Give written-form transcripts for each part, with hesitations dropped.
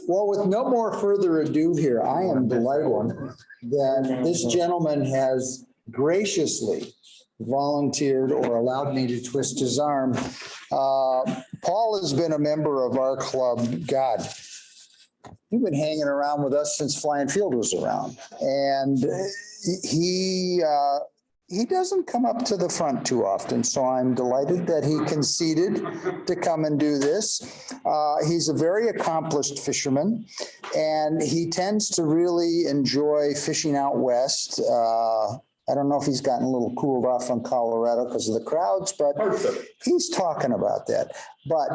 Well, with no more further ado here, I am delighted that this gentleman has graciously volunteered or allowed me to twist his arm. Paul has been a member of our club, God, you've been hanging around with us since Flying Field was around. And he doesn't come up to the front too often, so I'm delighted that he conceded to come and do this. He's a very accomplished fisherman, and he tends to really enjoy fishing out west. I don't know if he's gotten a little cooled off from Colorado because of the crowds, but he's talking about that. But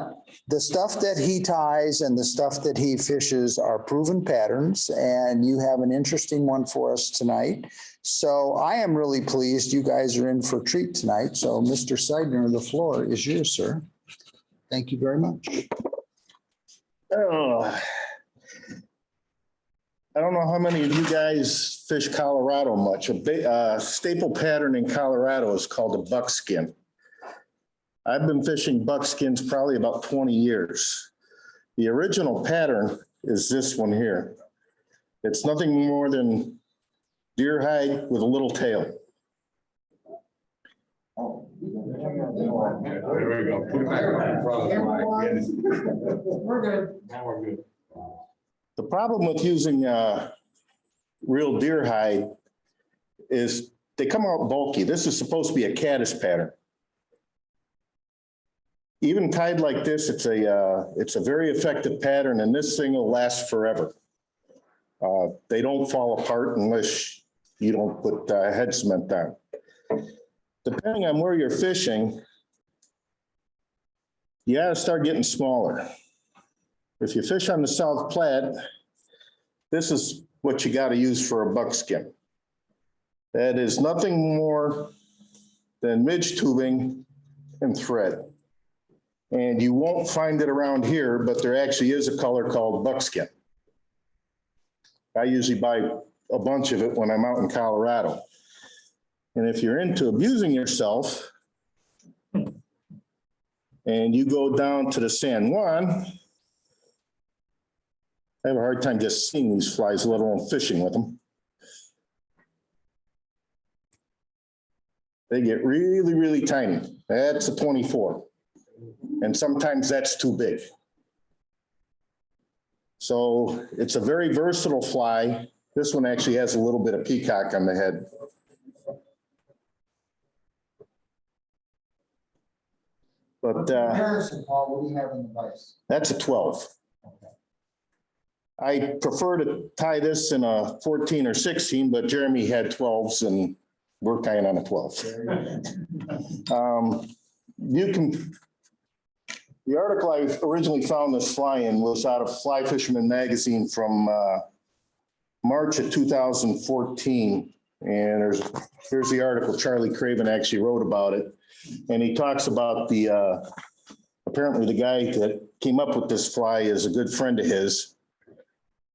the stuff that he ties and the stuff that he fishes are proven patterns, and you have an interesting one for us tonight. So I am really pleased you guys are in for a treat tonight. So Mr. Seidner, the floor is yours, sir. Thank you very much. Oh, I don't know how many of you guys fish Colorado much. A staple pattern in Colorado is called a buckskin. I've been fishing buckskins probably about 20 years. The original pattern is this one here. It's nothing more than deer hide with a little tail. Oh. There we go. Put it back right in front of the mic. We're good. Now we're good. The problem with using real deer hide is they come out bulky. This is supposed to be a caddis pattern. Even tied like this, it's a very effective pattern, and this thing will last forever. They don't fall apart unless you don't put head cement down. Depending on where you're fishing, you gotta start getting smaller. If you fish on the South Platte, this is what you gotta use for a buckskin. That is nothing more than midge tubing and thread. And you won't find it around here, but there actually is a color called buckskin. I usually buy a bunch of it when I'm out in Colorado. And if you're into abusing yourself and you go down to the San Juan, I have a hard time just seeing these flies, let alone fishing with them. They get really, really tiny. That's a 24. And sometimes that's too big. So it's a very versatile fly. This one actually has a little bit of peacock on the head. But Comparison, Paul, what do you have in the vise? that's a 12. Okay. I prefer to tie this in a 14 or 16, but Jeremy had 12s and we're tying on a 12. The article I originally found this fly in was out of Fly Fisherman magazine from March of 2014. And here's the article. Charlie Craven actually wrote about it. And he talks about apparently the guy that came up with this fly is a good friend of his.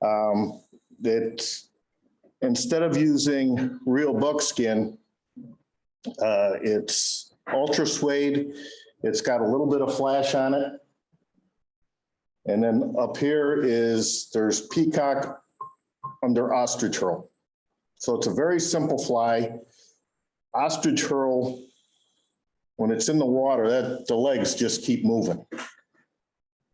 That instead of using real buckskin, it's ultra suede. It's got a little bit of flash on it. And then up here there's peacock under ostrich herl. So it's a very simple fly. Ostrich herl, when it's in the water, the legs just keep moving.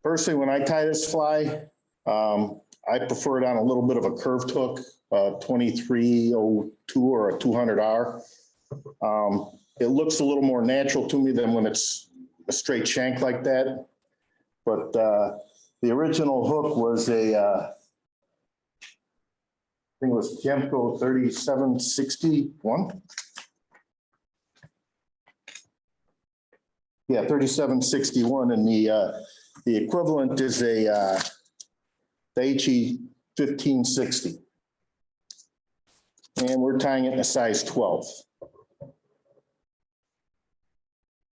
Personally, when I tie this fly, I prefer it on a little bit of a curved hook, 2302 or a 200R. It looks a little more natural to me than when it's a straight shank like that. But the original hook was I think it was Gemco 3761. Yeah, 3761, and the equivalent is a HE 1560. And we're tying it in a size 12.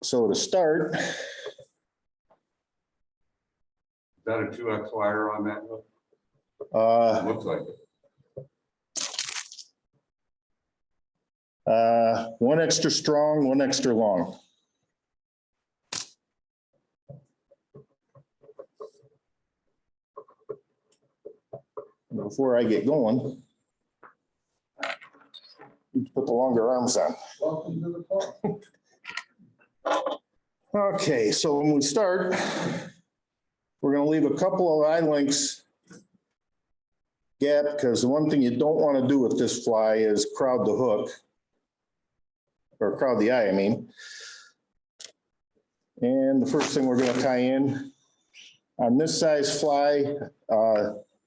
So to start. Is that a 2X wire on that hook? Looks like it. One extra strong, one extra long. before I get going, you put the longer arms on. Welcome to the club. Okay, so when we start, we're gonna leave a couple of eye lengths gap, because the one thing you don't want to do with this fly is crowd the hook. Or crowd the eye, I mean. And the first thing we're gonna tie in, on this size fly,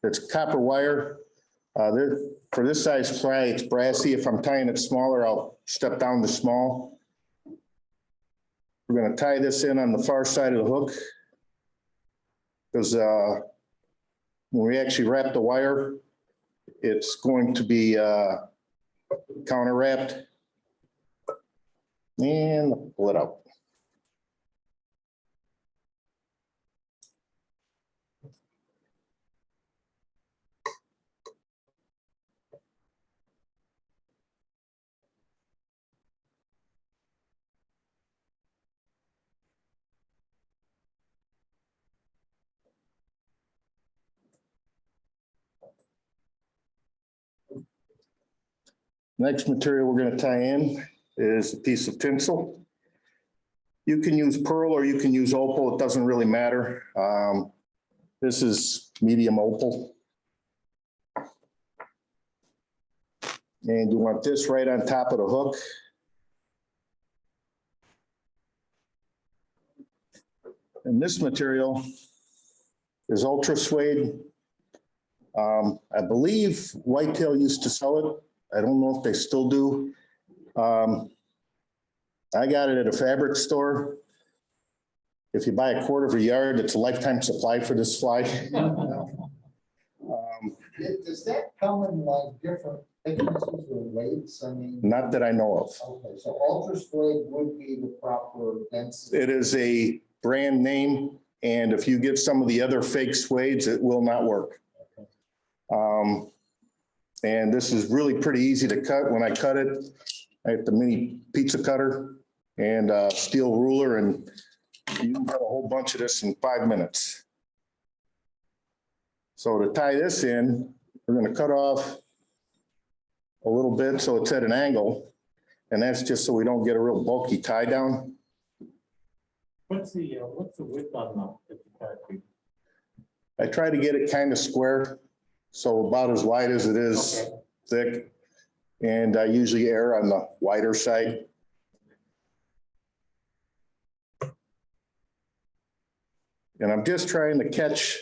it's copper wire. For this size fly, it's brassy. If I'm tying it smaller, I'll step down to small. We're gonna tie this in on the far side of the hook. Because when we actually wrap the wire, it's going to be counter wrapped. And pull it out. Next material we're going to tie in is a piece of tinsel. You can use pearl or you can use opal. It doesn't really matter. This is medium opal. And you want this right on top of the hook. And this material is ultra suede. I believe Whitetail used to sell it. I don't know if they still do. I got it at a fabric store. If you buy a quarter of a yard, it's a lifetime supply for this fly. Does that come in like different thicknesses or weights? I mean. Not that I know of. Okay, so ultra suede would be the proper density. It is a brand name, and if you get some of the other fake suedes, it will not work. And this is really pretty easy to cut. When I cut it, I have the mini pizza cutter and a steel ruler, and you can cut a whole bunch of this in 5 minutes. So to tie this in, we're going to cut off a little bit so it's at an angle, and that's just so we don't get a real bulky tie down. What's the width on the 55 feet? I try to get it kind of square, so about as wide as it is thick. And I usually err on the wider side. And I'm just trying to catch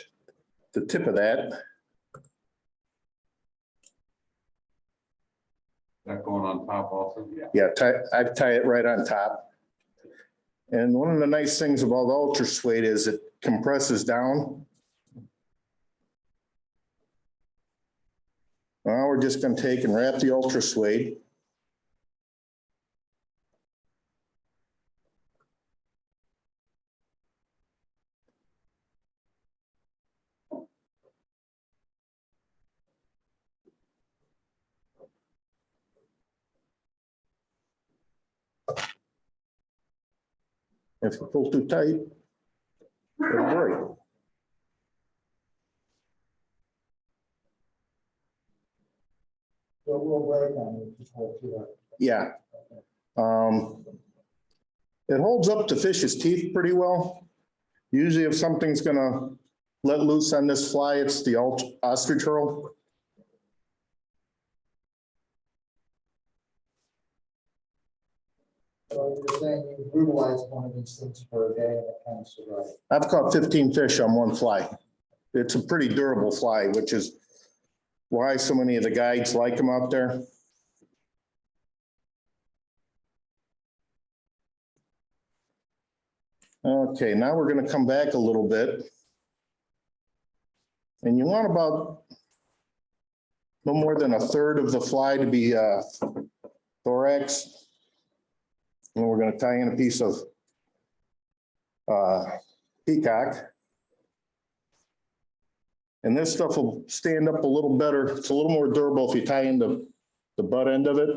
the tip of that. That going on top also? Yeah, I tie it right on top. And one of the nice things about the ultra suede is it compresses down. Now we're just going to take and wrap the ultra suede. If you pull too tight, it'll break. So we'll break on it, just hold it up. Yeah. It holds up to fish's teeth pretty well. Usually if something's gonna let loose on this fly, it's the ostrich hurl. So you're saying you brutalize one of these things for a day and it kind of survives. I've caught 15 fish on one fly. It's a pretty durable fly, which is why so many of the guides like them out there. Okay, now we're going to come back a little bit. And you want about no more than a third of the fly to be thorax. And we're going to tie in a piece of peacock. And this stuff will stand up a little better. It's a little more durable if you tie in the butt end of it.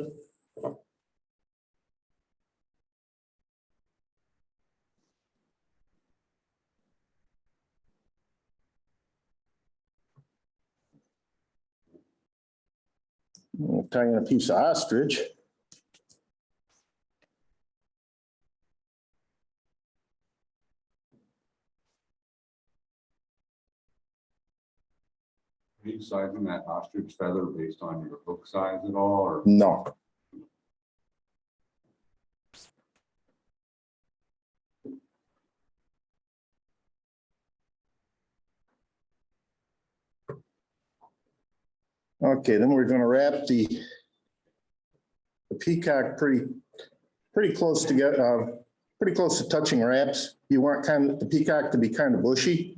We'll tie in a piece of ostrich. Are you sizing that ostrich feather based on your hook size at all, or? No. Okay, then we're gonna wrap the peacock pretty close to pretty close to touching wraps. You want the peacock to be kind of bushy.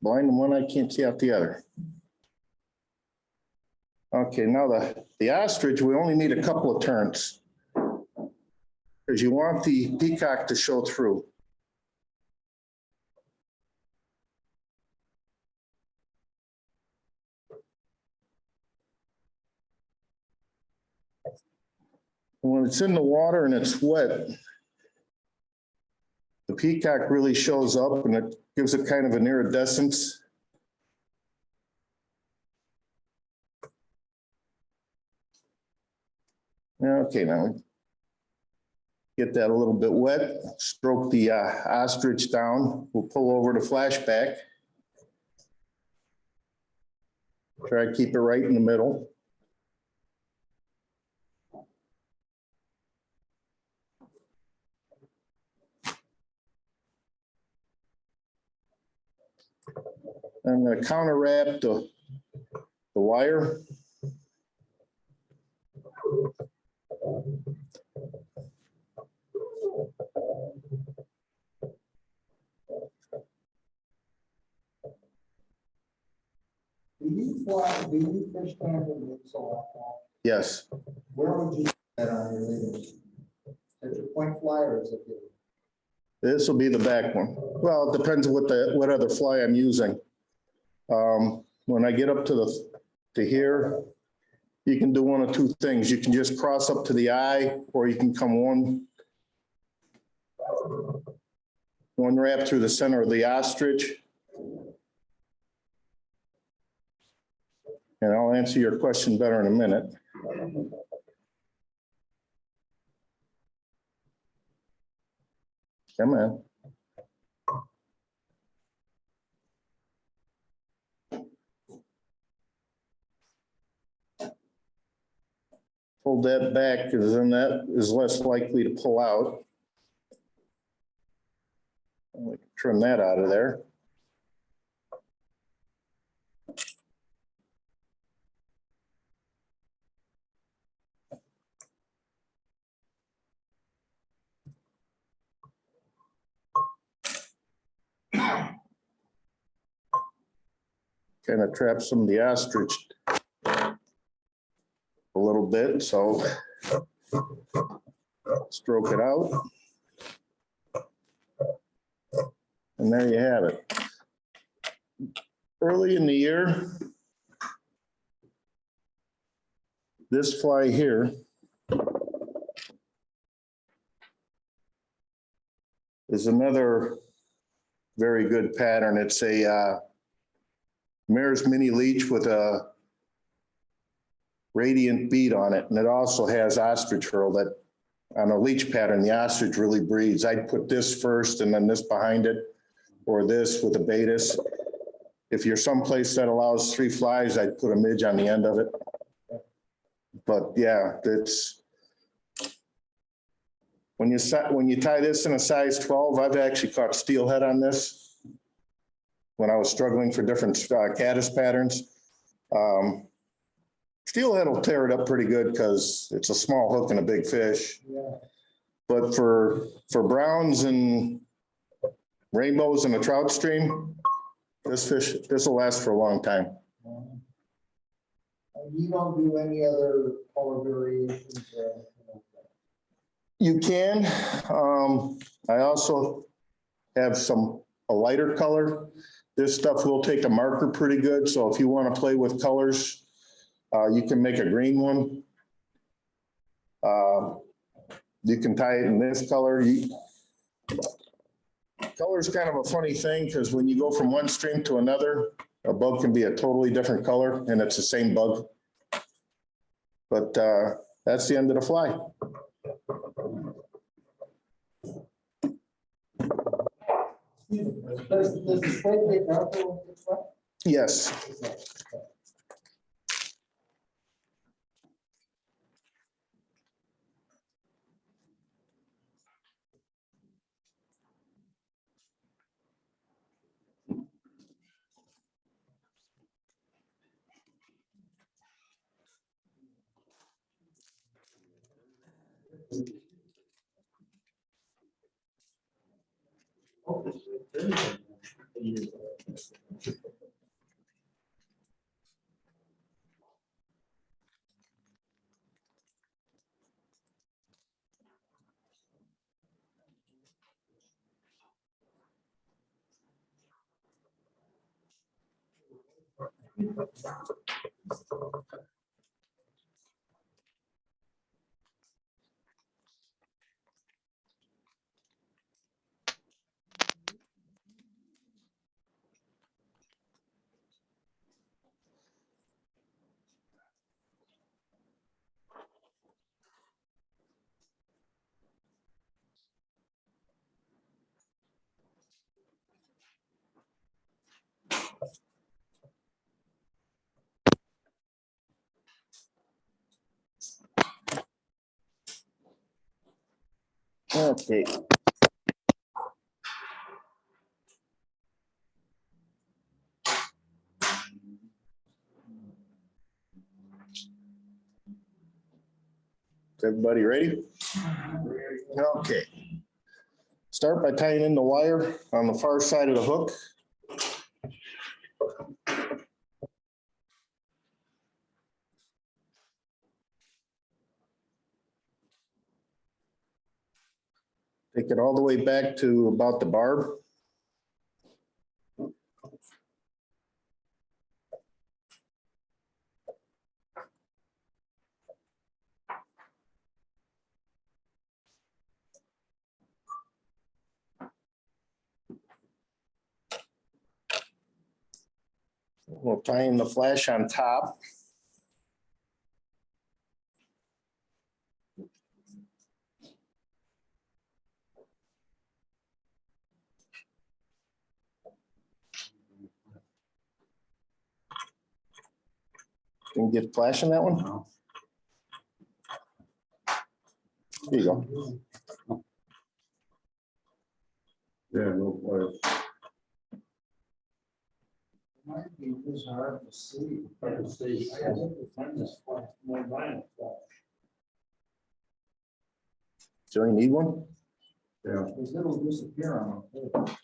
Blind in one eye, can't see out the other. Okay, now the ostrich, we only need a couple of turns because you want the peacock to show through. When it's in the water and it's wet, the peacock really shows up and it gives it kind of an iridescence. Okay, now get that a little bit wet, stroke the ostrich down. We'll pull over to flashback. Try to keep it right in the middle. I'm going to counter wrap the wire. Do you fish stand in the so Yes. Where would you put that on your leaders? Is it a point fly or is it? This will be the back one. Well, it depends what other fly I'm using. When I get up to here, you can do one of two things. You can just cross up to the eye, or you can come one wrap through the center of the ostrich. And I'll answer your question better in a minute. Come on. Pull that back because then that is less likely to pull out. Trim that out of there. Kind of trap some of the ostrich a little bit, so stroke it out. And there you have it. Early in the year, this fly here is another very good pattern. It's a Mare's mini leech with a radiant bead on it. And it also has ostrich herl that on a leech pattern, the ostrich really breeds. I'd put this first and then this behind it, or this with a batis. If you're someplace that allows 3 flies, I'd put a midge on the end of it. But yeah, it's, when you tie this in a size 12, I've actually caught steelhead on this when I was struggling for different caddis patterns. Steelhead will tear it up pretty good because it's a small hook and a big fish. Yeah. But for browns and rainbows in a trout stream, this will last for a long time. You don't do any other color variations? You can. I also have a lighter color. This stuff will take a marker pretty good, so if you want to play with colors, you can make a green one. You can tie it in this color. Color is kind of a funny thing because when you go from one stream to another, a bug can be a totally different color and it's the same bug. But that's the end of the fly. Yes. Okay. Is everybody ready? Okay. Start by tying in the wire on the far side of the hook. Take it all the way back to about the barb. We'll tie in the flash on top. Can you get flash in that one? There you go. Yeah, no place. Might be this hard to see. Hard to see. I have to find this fly, more vinyl fly. Do you need one? Yeah. Because it'll disappear on the page.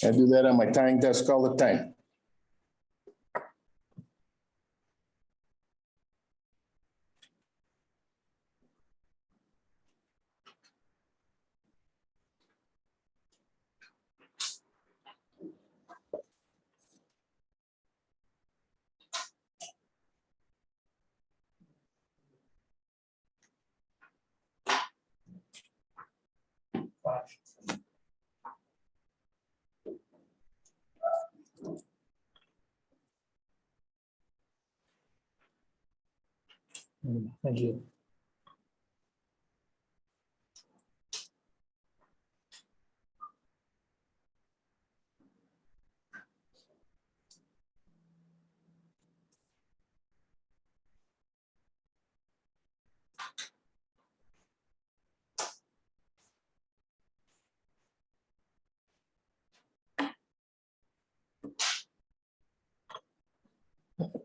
I do that on my tying desk all the time. Thank you.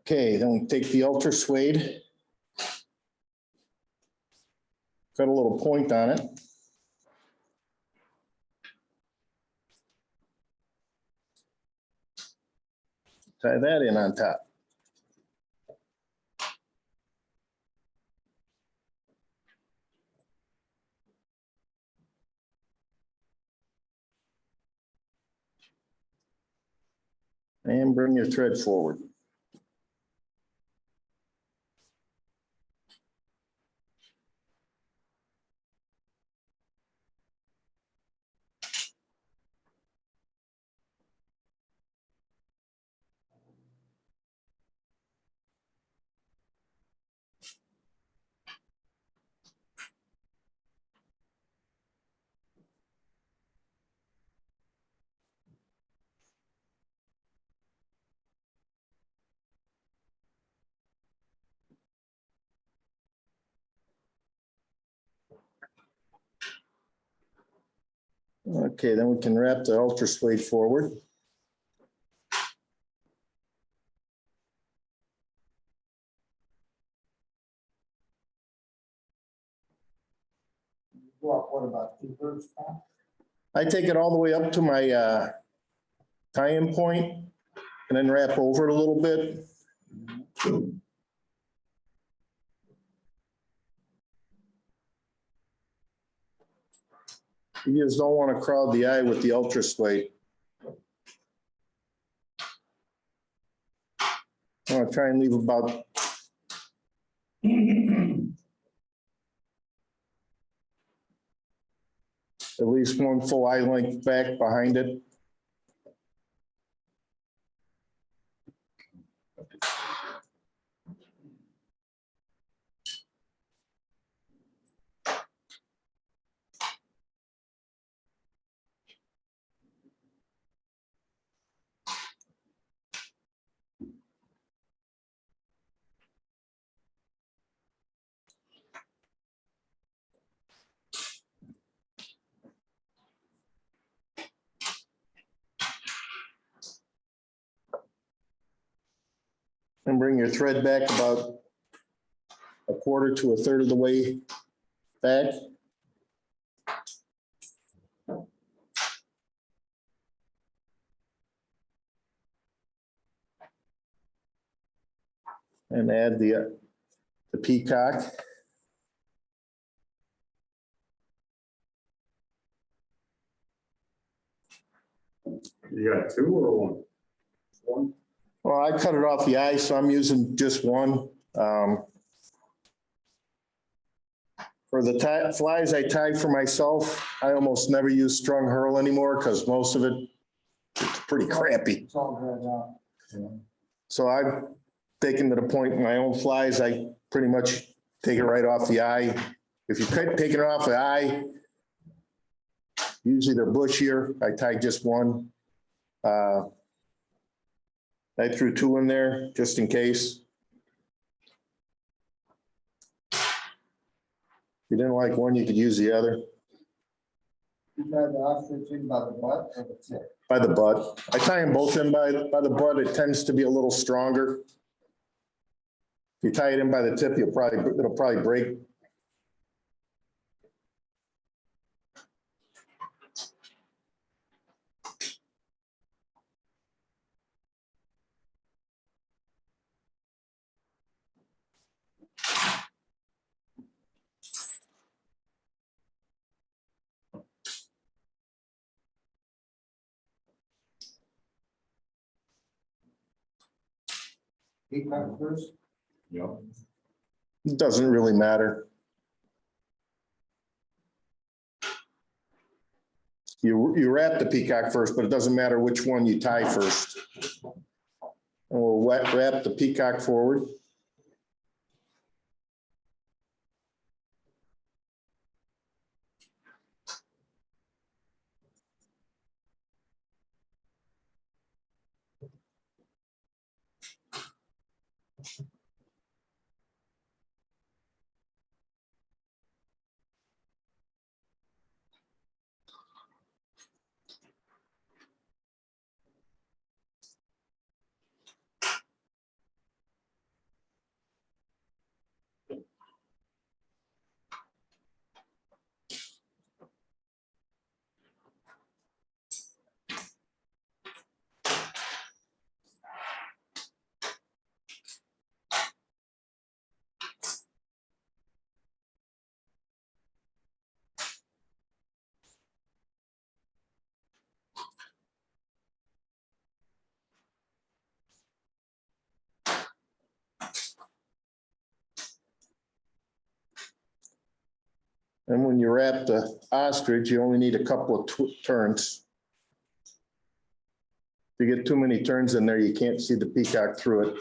Okay, then we take the ultra suede. Got a little point on it. Tie that in on top. And bring your thread forward. Okay, then we can wrap the ultra suede forward. What about 2/3 back? I take it all the way up to my tie-in point and then wrap over it a little bit. You just don't want to crowd the eye with the ultra suede. I want to try and leave about at least one full eye length back behind it. And bring your thread back about 1/4 to 1/3 of the way back. And add the peacock. You got 2 or 1? 1? Well, I cut it off the eye, so I'm using just one. For the flies I tie for myself, I almost never use strung herl anymore because most of it's pretty crappy. It's all dried out. So I've taken to the point in my own flies, I pretty much take it right off the eye. If you could take it off the eye, usually they're bushier. I tie just one. I threw 2 in there just in case. If you didn't like one, you could use the other. You tried the ostrich in by the butt or the tip? By the butt. I tie them both in by the butt. It tends to be a little stronger. If you tie it in by the tip, it'll probably break. Peacock first? Yep. It doesn't really matter. You wrap the peacock first, but it doesn't matter which one you tie first. And we'll wrap the peacock forward. And when you wrap the ostrich, you only need a couple of turns. If you get too many turns in there, you can't see the peacock through it.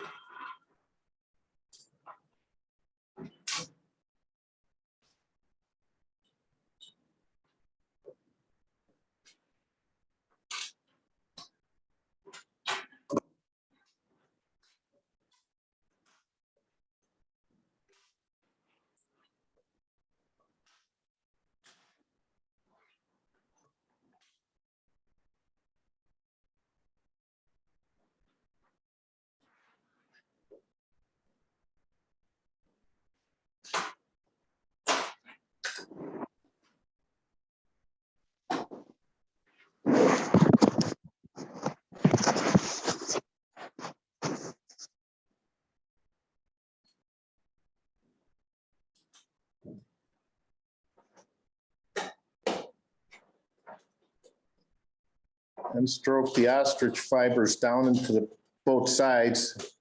And stroke the ostrich fibers down into the both sides.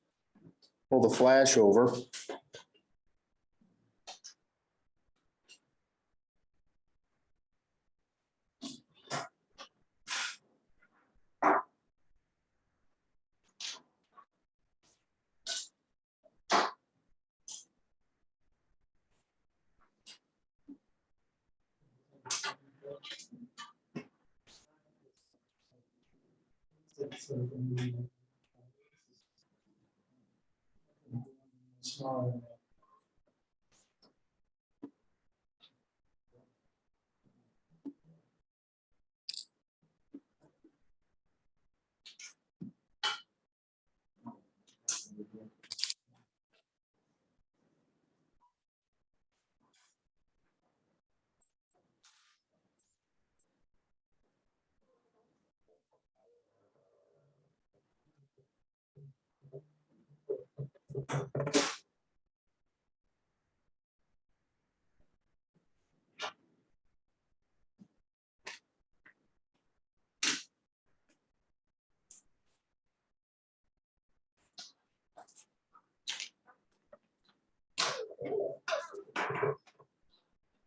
Pull the flash over. Small.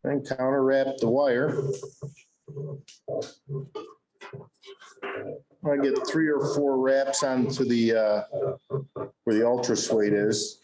And counter wrap the wire. I get 3 or 4 wraps onto the where the ultra suede is.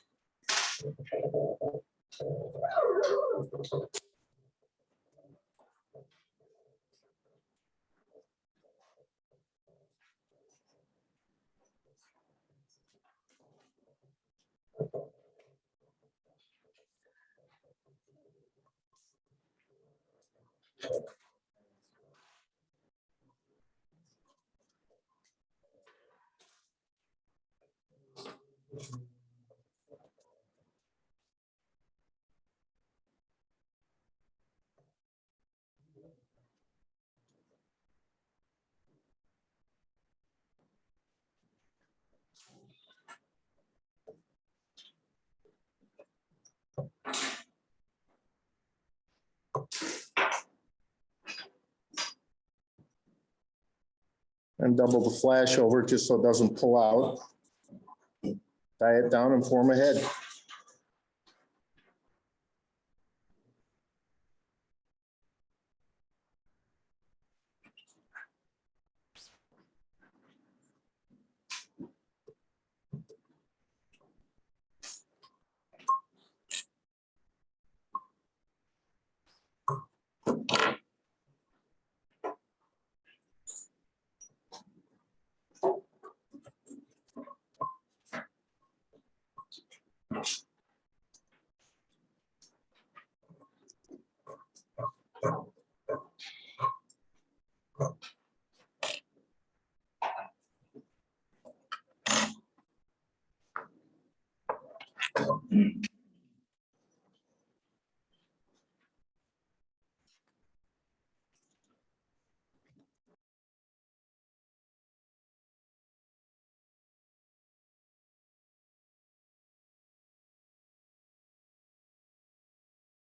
And double the flash over just so it doesn't pull out. Tie it down and form a head.